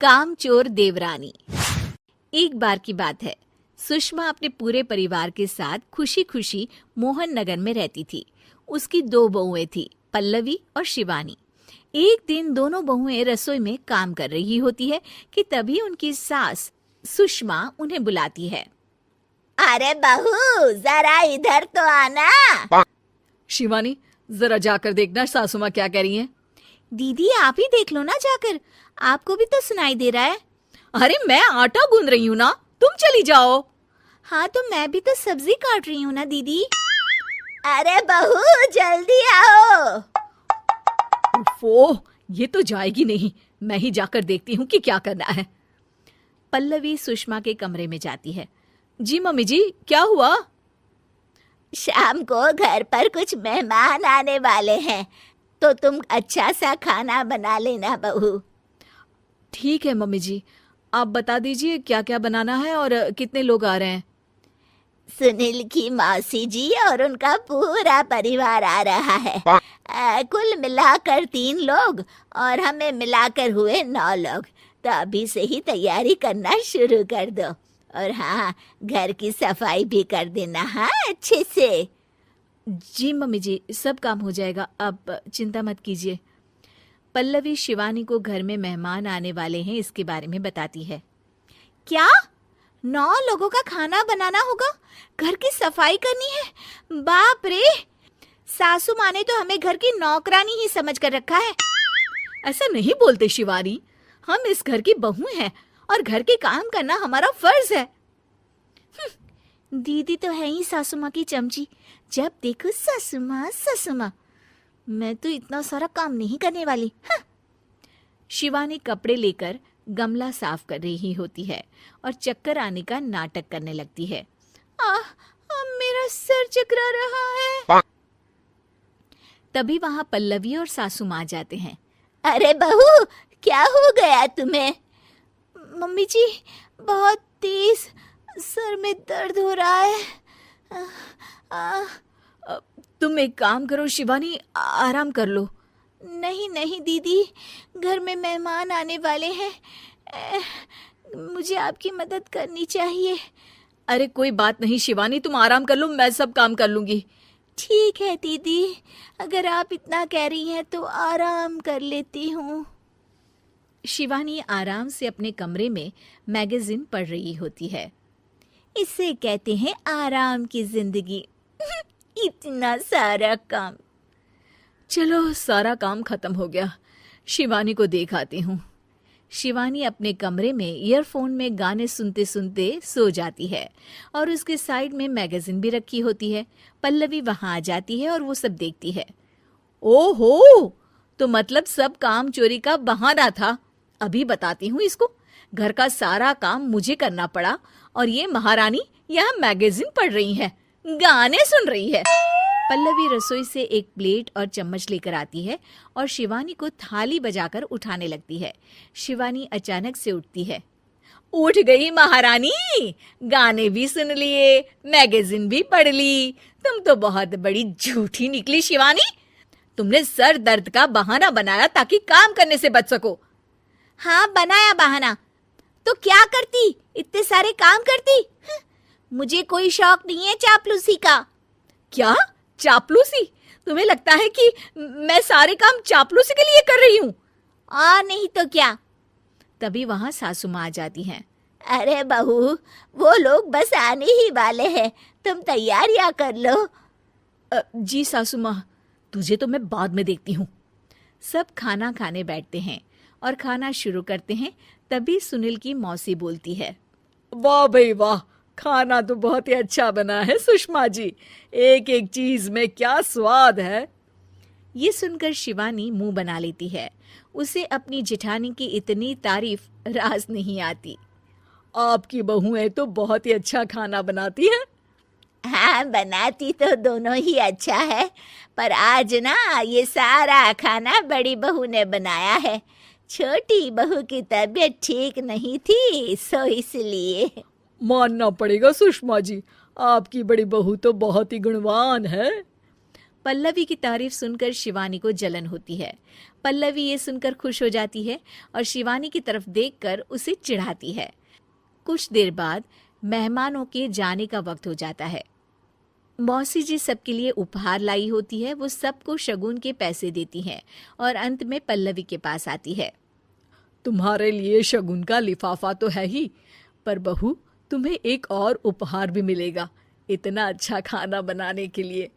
कामचोर देवरानी। एक बार की बात है, सुषमा अपने पूरे परिवार के साथ खुशी खुशी मोहन नगर में रहती थी। उसकी 2 बहुएं थी, पल्लवी और शिवानी। एक दिन दोनों बहुएं रसोई में काम कर रही होती है कि तभी उनकी सास सुषमा उन्हें बुलाती है। अरे बहू, जरा इधर तो आना। शिवानी, जरा जाकर देखना सासू माँ क्या कह रही हैं। दीदी आप ही देख लो ना जाकर, आपको भी तो सुनाई दे रहा है। अरे मैं आटा गूंद रही हूँ ना, तुम चली जाओ। हाँ तो मैं भी तो सब्जी काट रही हूँ ना दीदी। अरे बहू जल्दी आओ। ओह, ये तो जाएगी नहीं, मैं ही जाकर देखती हूँ कि क्या करना है। पल्लवी सुषमा के कमरे में जाती है। जी मम्मी जी, क्या हुआ? शाम को घर पर कुछ मेहमान आने वाले हैं, तो तुम अच्छा सा खाना बना लेना बहू। ठीक है मम्मी जी, आप बता दीजिए क्या क्या बनाना है और कितने लोग आ रहे हैं। सुनील की मौसी जी और उनका पूरा परिवार आ रहा है। कुल मिलाकर 3 लोग और हमें मिलाकर हुए 9 लोग। तो अभी से ही तैयारी करना शुरू कर दो। और हाँ, घर की सफाई भी कर देना, हाँ अच्छे से। जी मम्मी जी, सब काम हो जाएगा, आप चिंता मत कीजिए। पल्लवी शिवानी को घर में मेहमान आने वाले हैं इसके बारे में बताती है। क्या 9 लोगों का खाना बनाना होगा, घर की सफाई करनी है? बाप रे, सासू माँ ने तो हमें घर की नौकरानी ही समझ कर रखा है। ऐसा नहीं बोलते शिवानी, हम इस घर की बहू हैं और घर के काम करना हमारा फर्ज है। दीदी तो है ही सासू माँ की चमची, जब देखो सासू माँ सासू माँ। मैं तो इतना सारा काम नहीं करने वाली। शिवानी कपड़े लेकर गमला साफ कर रही होती है और चक्कर आने का नाटक करने लगती है। मेरा सर चकरा रहा है। तभी वहां पल्लवी और सासू माँ जाते हैं। अरे बहू, क्या हो गया तुम्हें? मम्मी जी, बहुत तेज सर में दर्द हो रहा है। तुम एक काम करो शिवानी, आराम कर लो। नहीं नहीं दीदी, घर में मेहमान आने वाले हैं, मुझे आपकी मदद करनी चाहिए। अरे कोई बात नहीं शिवानी, तुम आराम कर लो, मैं सब काम कर लूंगी। ठीक है दीदी, अगर आप इतना कह रही हैं तो आराम कर लेती हूँ। शिवानी आराम से अपने कमरे में मैगजीन पढ़ रही होती है। इसे कहते हैं आराम की जिंदगी। इतना सारा काम। चलो सारा काम खत्म हो गया, शिवानी को देख आती हूँ। शिवानी अपने कमरे में ईयरफोन में गाने सुनते सुनते सो जाती है और उसके साइड में मैगजीन भी रखी होती है। पल्लवी वहां आ जाती है और वो सब देखती है। ओहो, तो मतलब सब काम चोरी का बहाना था। अभी बताती हूँ इसको। घर का सारा काम मुझे करना पड़ा और ये महारानी यहाँ मैगजीन पढ़ रही है, गाने सुन रही है। पल्लवी रसोई से एक प्लेट और चम्मच लेकर आती है और शिवानी को थाली बजाकर उठाने लगती है। शिवानी अचानक से उठती है। उठ गई महारानी, गाने भी सुन लिए, मैगजीन भी पढ़ ली। तुम तो बहुत बड़ी झूठी निकली शिवानी। तुमने सर दर्द का बहाना बनाया ताकि काम करने से बच सको। हाँ बनाया बहाना, तो क्या करती, इतने सारे काम करती। मुझे कोई शौक नहीं है चापलूसी का। क्या चापलूसी? तुम्हें लगता है कि मैं सारे काम चापलूसी के लिए कर रही हूँ? नहीं तो क्या। तभी वहां सासू माँ आ जाती हैं। अरे बहू, वो लोग बस आने ही वाले हैं, तुम तैयारियां कर लो। जी सासू माँ, तुझे तो मैं बाद में देखती हूँ। सब खाना खाने बैठते हैं और खाना शुरू करते हैं। तभी सुनील की मौसी बोलती है। वाह भाई वाह, खाना तो बहुत ही अच्छा बना है सुषमा जी, एक एक चीज में क्या स्वाद है। ये सुनकर शिवानी मुंह बना लेती है। उसे अपनी जेठानी की इतनी तारीफ रास नहीं आती। आपकी बहुएं तो बहुत ही अच्छा खाना बनाती हैं। हाँ बनाती तो दोनों ही अच्छा है, पर आज ना ये सारा खाना बड़ी बहू ने बनाया है। छोटी बहू की तबीयत ठीक नहीं थी, सो इसलिए। मानना पड़ेगा सुषमा जी, आपकी बड़ी बहू तो बहुत ही गुणवान है। पल्लवी की तारीफ सुनकर शिवानी को जलन होती है। पल्लवी ये सुनकर खुश हो जाती है और शिवानी की तरफ देखकर उसे चिढ़ाती है। कुछ देर बाद मेहमानों के जाने का वक्त हो जाता है। मौसी जी सबके लिए उपहार लाई होती है। वो सबको शगुन के पैसे देती हैं और अंत में पल्लवी के पास आती है। तुम्हारे लिए शगुन का लिफाफा तो है ही, पर बहू तुम्हें एक और उपहार भी मिलेगा इतना अच्छा खाना बनाने के लिए।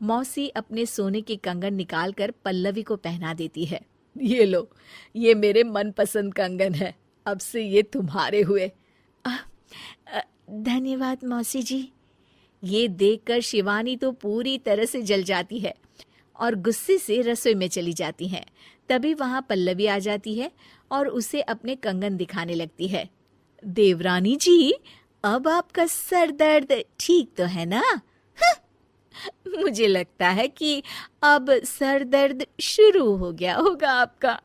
मौसी अपने सोने के कंगन निकालकर पल्लवी को पहना देती है। ये लो, ये मेरे मनपसंद कंगन है, अब से ये तुम्हारे हुए। धन्यवाद मौसी जी। ये देखकर शिवानी तो पूरी तरह से जल जाती है और गुस्से से रसोई में चली जाती है। तभी वहां पल्लवी आ जाती है और उसे अपने कंगन दिखाने लगती है। देवरानी जी, अब आपका सर दर्द ठीक तो है ना? मुझे लगता है कि अब सर दर्द शुरू हो गया होगा आपका।